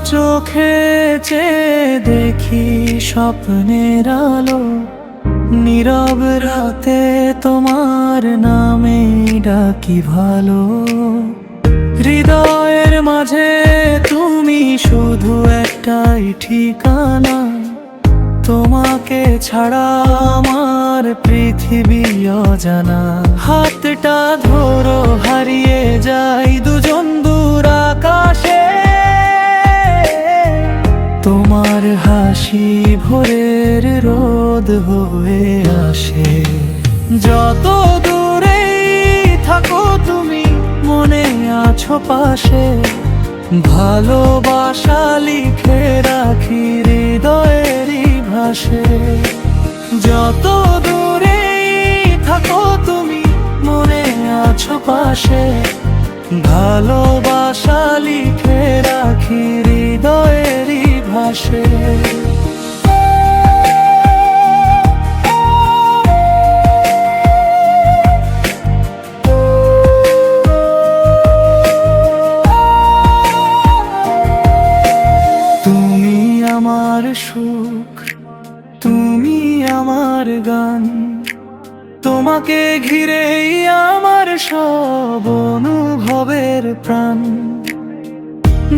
চোখে চেয়ে দেখি স্বপ্নের আলো, নীরব রাতে তোমার নামে ডাকি ভালো। হৃদয়ের মাঝে তুমি শুধু একটাই ঠিকানা, তোমাকে ছাড়া আমার পৃথিবী অজানা। হাতটা ধরো হারিয়ে যাই দুজন দূর আকাশে, তোমার হাসি ভোরের রোদ হয়ে আসে। যত দূরেই থাকো তুমি মনে আছো পাশে, ভালোবাসা লিখে রাখি হৃদয়েরই ভাষে। যত দূরেই থাকো তুমি মনে আছো পাশে, ভালোবাসা লিখে রাখি হৃদয়েরই ভাষে। তুমি আমার সুখ, তুমি আমার গান, তোমাকে ঘিরেই আমার সব অনুভবের প্রাণ।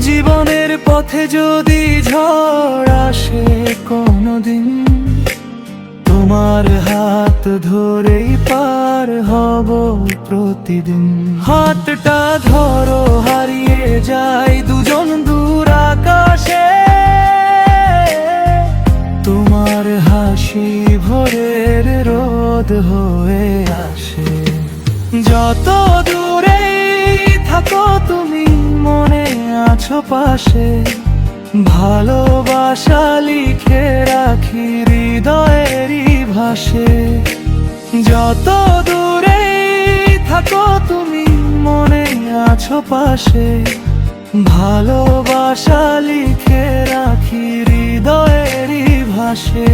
জীবনের পথে যদি ঝড় আসে কোনোদিন, তোমার হাত ধরেই পার হব প্রতিদিন। হাতটা ধরো হারিয়ে যাই দুজন দূর আকাশে, তোমার হাসি ভোরের রোদ হয়ে আসে। যত দূরেই থাকো তুমি মনে আছো পাশে, ভালোবাসা লিখে রাখি হৃদয়েরই ভাষে। যত দূরেই থাকো তুমি মনে আছো পাশে, ভালোবাসা লিখে রাখি হৃদয়েরই ভাষে।